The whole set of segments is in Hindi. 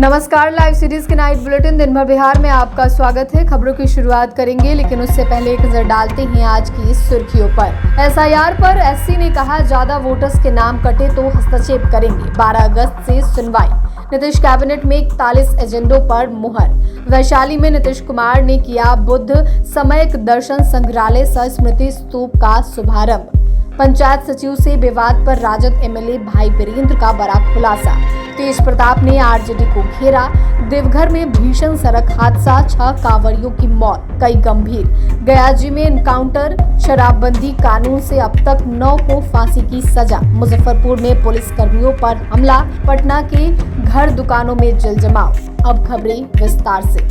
नमस्कार, लाइव सीरीज के नाइट बुलेटिन दिन भर बिहार में आपका स्वागत है। खबरों की शुरुआत करेंगे, लेकिन उससे पहले एक नजर डालते हैं आज की सुर्खियों पर। एसआईआर पर एससी ने कहा, ज्यादा वोटर्स के नाम कटे तो हस्तक्षेप करेंगे। 12 अगस्त से सुनवाई। नीतीश कैबिनेट में 41 एजेंडों पर मुहर। वैशाली में नीतीश कुमार ने किया बुद्ध समयक दर्शन संग्रहालय सह स्मृति स्तूप का शुभारंभ। पंचायत सचिव से विवाद पर राजद एमएलए भाई वीरेंद्र का बड़ा खुलासा। तेज प्रताप ने आरजेडी को घेरा। देवघर में भीषण सड़क हादसा, 6 कांवड़ियों की मौत, कई गंभीर। गयाजी में एनकाउंटर, शराबबंदी कानून से अब तक 9 को फांसी की सजा। मुजफ्फरपुर में पुलिस कर्मियों पर हमला, पटना के घर दुकानों में जलजमाव। अब खबरें विस्तार से।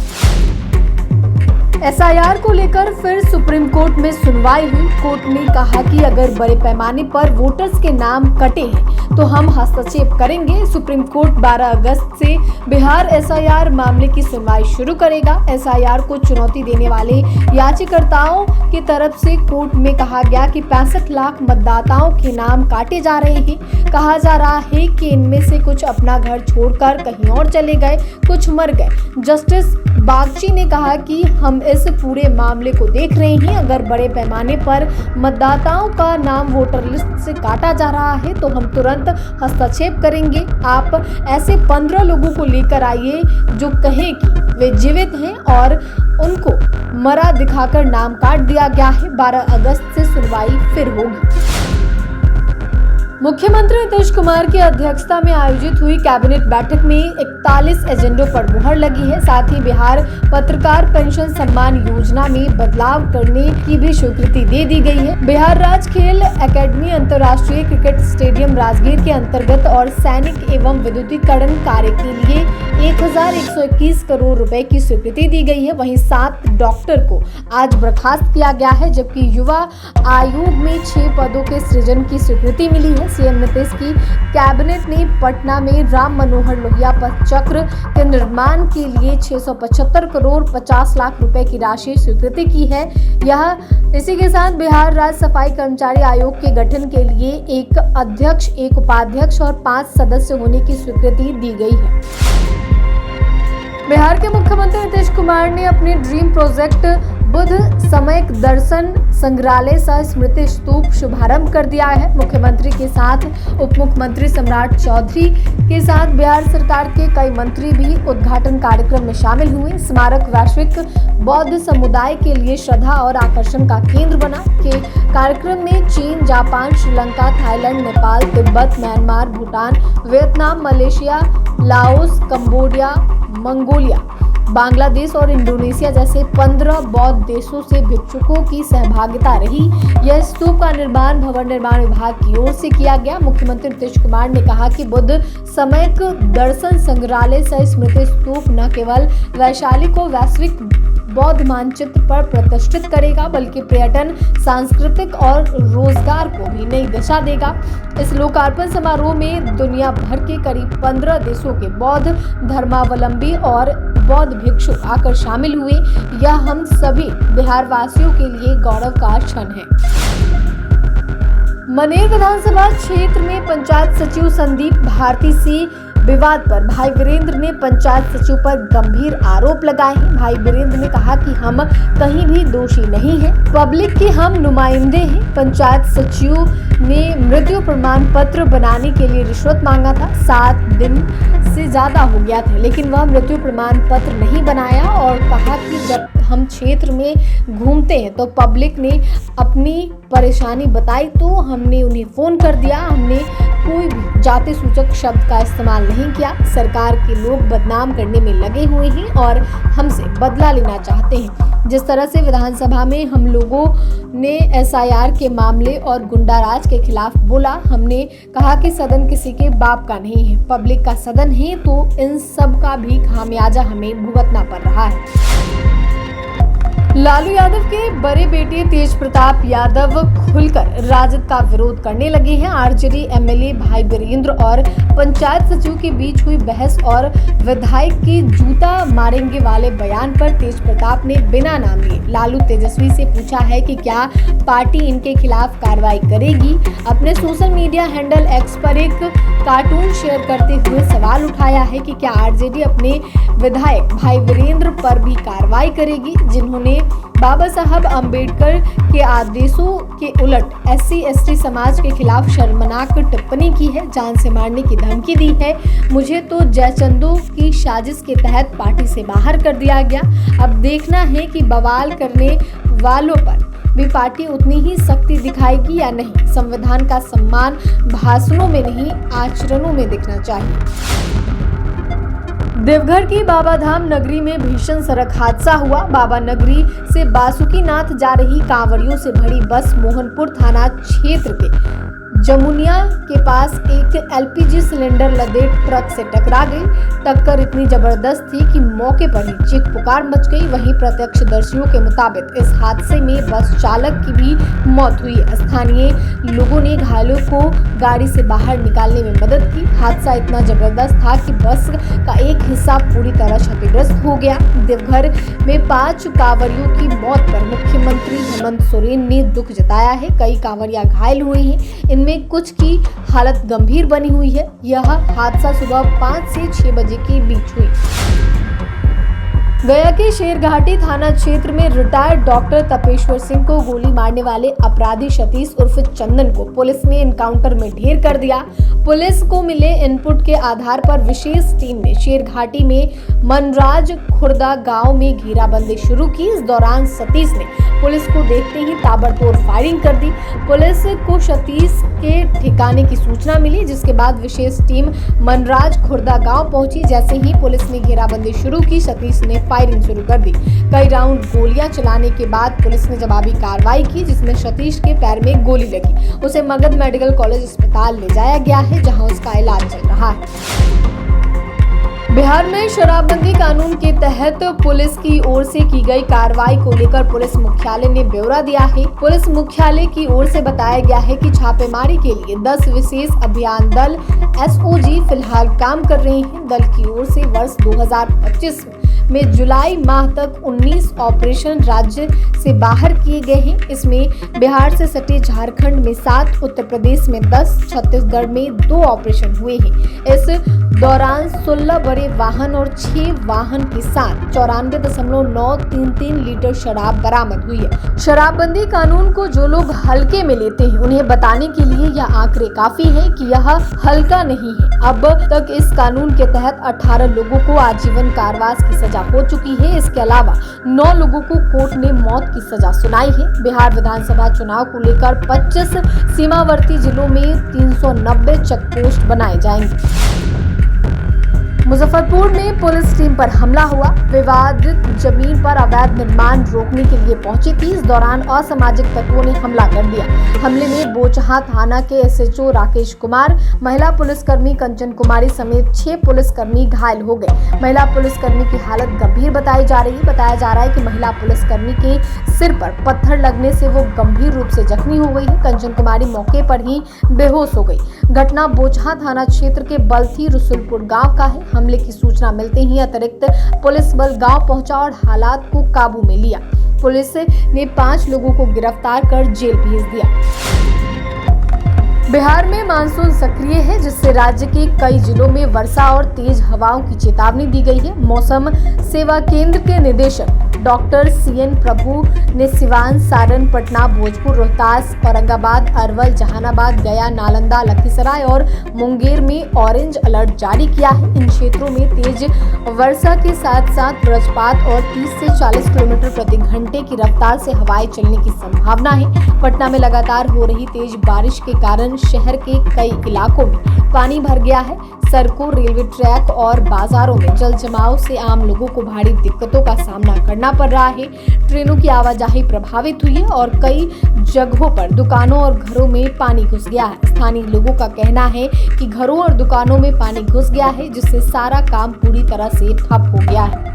एसआईआर को लेकर फिर सुप्रीम कोर्ट में सुनवाई हुई। कोर्ट ने कहा कि अगर बड़े पैमाने पर वोटर्स के नाम कटे हैं तो हम हस्तक्षेप करेंगे। सुप्रीम कोर्ट 12 अगस्त से बिहार एसआईआर मामले की सुनवाई शुरू करेगा। एसआईआर को चुनौती देने वाले याचिकाकर्ताओं की तरफ से कोर्ट में कहा गया कि 65 लाख मतदाताओं के नाम काटे जा रहे हैं। कहा जा रहा है कि इनमें से कुछ अपना घर छोड़कर कहीं और चले गए, कुछ मर गए। जस्टिस बागची ने कहा कि हम इस पूरे मामले को देख रहे हैं। अगर बड़े पैमाने पर मतदाताओं का नाम वोटर लिस्ट से काटा जा रहा है तो हम तुरंत हस्तक्षेप करेंगे। आप ऐसे 15 लोगों को लेकर आइए जो कहें कि वे जीवित हैं और उनको मरा दिखाकर नाम काट दिया गया है। 12 अगस्त से सुनवाई फिर होगी। मुख्यमंत्री नीतीश कुमार की अध्यक्षता में आयोजित हुई कैबिनेट बैठक में 41 एजेंडों पर मुहर लगी है। साथ ही बिहार पत्रकार पेंशन सम्मान योजना में बदलाव करने की भी स्वीकृति दे दी गई है। बिहार राज्य खेल एकेडमी अंतर्राष्ट्रीय क्रिकेट स्टेडियम राजगीर के अंतर्गत और सैनिक एवं विद्युतीकरण कार्य के लिए 1121 करोड़ रुपए की स्वीकृति दी गई है। वहीं 7 डॉक्टर को आज बर्खास्त किया गया है, जबकि युवा आयोग में 6 पदों के सृजन की स्वीकृति मिली है। सीएम नीतीश की कैबिनेट ने पटना में राम मनोहर लोहिया पथ चक्र के निर्माण के लिए 675 करोड़ 50 लाख रुपए की राशि स्वीकृति की है। इसी के साथ बिहार राज्य सफाई कर्मचारी आयोग के गठन के लिए एक अध्यक्ष, एक उपाध्यक्ष और 5 सदस्य होने की स्वीकृति दी गई है। बिहार के मुख्यमंत्री नीतीश कुमार ने अपने ड्रीम प्रोजेक्ट बुद्ध समयक दर्शन संग्रहालय सह स्मृति स्तूप शुभारंभ कर दिया है। मुख्यमंत्री के साथ उप मुख्यमंत्री सम्राट चौधरी के साथ बिहार सरकार के कई मंत्री भी उद्घाटन कार्यक्रम में शामिल हुए। स्मारक वैश्विक बौद्ध समुदाय के लिए श्रद्धा और आकर्षण का केंद्र बना। के कार्यक्रम में चीन, Japan, Sri Lanka, Thailand, Nepal, Tibet, Myanmar, Bhutan, Vietnam, Malaysia, Laos, Cambodia, Mongolia, Bangladesh और इंडोनेशिया जैसे 15 बौद्ध देशों से भिक्षुकों की सहभागिता रही। यह स्तूप का निर्माण भवन निर्माण विभाग की ओर से किया गया। मुख्यमंत्री नीतीश कुमार ने कहा कि बुद्ध समयक दर्शन संग्रहालय सह स्मृति स्तूप न केवल वैशाली को वैश्विक बौद्ध मानचित्र पर प्रतिष्ठित करेगा, बल्कि पर्यटन, सांस्कृतिक और रोजगार को भी नई दिशा देगा। इस लोकार्पण समारोह में दुनिया भर के करीब 15 देशों के बौद्ध धर्मावलंबी और बौद्ध भिक्षुक आकर शामिल हुए। यह हम सभी बिहार वासियों के लिए गौरव का क्षण है। मनेर विधानसभा क्षेत्र में पंचायत सचिव संदीप भारती से विवाद पर भाई वीरेंद्र ने पंचायत सचिव पर गंभीर आरोप लगाए हैं। भाई वीरेंद्र ने कहा कि हम कहीं भी दोषी नहीं हैं, पब्लिक के हम नुमाइंदे हैं। पंचायत सचिव ने मृत्यु प्रमाण पत्र बनाने के लिए रिश्वत मांगा था। 7 दिन से ज्यादा हो गया था, लेकिन वह मृत्यु प्रमाण पत्र नहीं बनाया और कहा कि जब हम क्षेत्र में घूमते हैं तो पब्लिक ने अपनी परेशानी बताई तो हमने उन्हें फोन कर दिया। हमने कोई भी जाति सूचक शब्द का इस्तेमाल नहीं किया। सरकार के लोग बदनाम करने में लगे हुए हैं और हमसे बदला लेना चाहते हैं। जिस तरह से विधानसभा में हम लोगों ने एसआईआर के मामले और गुंडाराज के खिलाफ बोला, हमने कहा कि सदन किसी के बाप का नहीं है, पब्लिक का सदन है, तो इन सब का भी खामियाजा हमें भुगतना पड़ रहा है। लालू यादव के बड़े बेटे तेज प्रताप यादव खुलकर राजद का विरोध करने लगे हैं। आरजेडी एमएलए भाई वीरेंद्र और पंचायत सचिव के बीच हुई बहस और विधायक के जूता मारेंगे वाले बयान पर तेज प्रताप ने बिना नाम लिए लालू तेजस्वी से पूछा है कि क्या पार्टी इनके खिलाफ कार्रवाई करेगी। अपने सोशल मीडिया हैंडल एक्स पर एक कार्टून शेयर करते हुए सवाल उठाया है कि क्या आरजेडी अपने विधायक भाई वीरेंद्र पर भी कार्रवाई करेगी, जिन्होंने बाबा साहब अंबेडकर के आदेशों के उलट SC/ST समाज के खिलाफ शर्मनाक टिप्पणी की है, जान से मारने की धमकी दी है। मुझे तो जयचंदों की साजिश के तहत पार्टी से बाहर कर दिया गया। अब देखना है कि बवाल करने वालों पर भी पार्टी उतनी ही सख्ती दिखाएगी या नहीं। संविधान का सम्मान भाषणों में नहीं, आचरणों में दिखना चाहिए। देवघर की बाबाधाम नगरी में भीषण सड़क हादसा हुआ। बाबा नगरी से बासुकीनाथ जा रही कांवड़ियों से भरी बस मोहनपुर थाना क्षेत्र के जमुनिया के पास एक LPG सिलेंडर लदे ट्रक से टकरा गई। टक्कर इतनी जबरदस्त थी कि मौके पर ही चीख पुकार मच गई। वहीं प्रत्यक्षदर्शियों के मुताबिक इस हादसे में बस चालक की भी मौत हुई। स्थानीय लोगों ने घायलों को गाड़ी से बाहर निकालने में मदद की। हादसा इतना जबरदस्त था कि बस का एक हिस्सा पूरी तरह क्षतिग्रस्त हो गया। देवघर में 5 कांवड़ियों की मौत पर मुख्यमंत्री हेमंत सोरेन ने दुख जताया है। कई कांवड़िया घायल हुए हैं, इनमें कुछ की हालत गंभीर बनी हुई है। यह हादसा सुबह 5 से 6 बजे के बीच हुई। गया के शेरघाटी थाना क्षेत्र में रिटायर्ड डॉक्टर तपेश्वर सिंह को गोली मारने वाले अपराधी सतीश उर्फ चंदन को पुलिस ने एनकाउंटर में ढेर कर दिया। पुलिस को मिले इनपुट के आधार पर विशेष टीम ने शेरघाटी में मनराज खुर्दा गांव में घेराबंदी शुरू की। इस दौरान सतीश ने पुलिस को देखते ही ताबड़तोड़ फायरिंग कर दी। पुलिस को सतीश के ठिकाने की सूचना मिली, जिसके बाद विशेष टीम मनराज खुर्दा गांव पहुंची। जैसे ही पुलिस ने घेराबंदी शुरू की, सतीश ने फायरिंग शुरू कर दी। कई राउंड गोलियां चलाने के बाद पुलिस ने जवाबी कार्रवाई की, जिसमें सतीश के पैर में गोली लगी। उसे मगध मेडिकल कॉलेज अस्पताल ले जाया गया है, जहां उसका इलाज चल रहा है। बिहार में शराबबंदी कानून के तहत पुलिस की ओर से की गई कार्रवाई को लेकर पुलिस मुख्यालय ने ब्यौरा दिया है। पुलिस मुख्यालय की ओर से बताया गया है कि छापेमारी के लिए 10 विशेष अभियान दल SOG फिलहाल काम कर रहे हैं। दल की ओर से वर्ष 2025 में जुलाई माह तक 19 ऑपरेशन राज्य से बाहर किए गए हैं। इसमें बिहार से सटे झारखंड में 7, उत्तर प्रदेश में 10, छत्तीसगढ़ में 2 ऑपरेशन हुए हैं। इस दौरान 16 बड़े वाहन और 6 वाहन के साथ 94.933 लीटर शराब बरामद हुई है। शराबबंदी कानून को जो लोग हल्के में लेते हैं, उन्हें बताने के लिए यह आंकड़े काफी हैं कि यह हल्का नहीं है। अब तक इस कानून के तहत 18 लोगों को आजीवन कारावास की सजा हो चुकी है। इसके अलावा 9 लोगों को कोर्ट ने मौत की सजा सुनाई है। बिहार विधानसभा चुनाव को लेकर 25 सीमावर्ती जिलों में 390 चेकपोस्ट बनाए जाएंगे। मुजफ्फरपुर में पुलिस टीम पर हमला हुआ। विवादित जमीन पर अवैध निर्माण रोकने के लिए पहुंची थी। इस दौरान असामाजिक तत्वों ने हमला कर दिया। हमले में बोचहा थाना के SHO राकेश कुमार, महिला पुलिसकर्मी कंचन कुमारी समेत 6 पुलिसकर्मी घायल हो गए। महिला पुलिसकर्मी की हालत गंभीर बताई जा रही है। बताया जा रहा है कि महिला पुलिसकर्मी के सिर पर पत्थर लगने से वो गंभीर रूप से जख्मी हो गई है। कंचन कुमारी मौके पर ही बेहोश हो गई। घटना बोचहा थाना क्षेत्र के बलथी रसुलपुर गाँव का है। हमले की सूचना मिलते ही अतिरिक्त पुलिस बल गांव पहुंचा और हालात को काबू में लिया। पुलिस ने 5 लोगों को गिरफ्तार कर जेल भेज दिया। बिहार में मानसून सक्रिय है, जिससे राज्य के कई जिलों में वर्षा और तेज हवाओं की चेतावनी दी गई है। मौसम सेवा केंद्र के निदेशक डॉक्टर CN प्रभु ने सिवान, सारण, पटना, भोजपुर, रोहतास, औरंगाबाद, अरवल, जहानाबाद, गया, नालंदा, लखीसराय और मुंगेर में ऑरेंज अलर्ट जारी किया है। इन क्षेत्रों में तेज वर्षा के साथ साथ वज्रपात और 30 से 40 किलोमीटर प्रति घंटे की रफ्तार से हवाएं चलने की संभावना है। पटना में लगातार हो रही तेज बारिश के कारण शहर के कई इलाकों में पानी भर गया है। सड़कों, रेलवे ट्रैक और बाजारों में जल जमाव से आम लोगों को भारी दिक्कतों का सामना करना पड़ रहा है। ट्रेनों की आवाजाही प्रभावित हुई है और कई जगहों पर दुकानों और घरों में पानी घुस गया है। स्थानीय लोगों का कहना है कि घरों और दुकानों में पानी घुस गया है, जिससे सारा काम पूरी तरह से ठप हो गया है।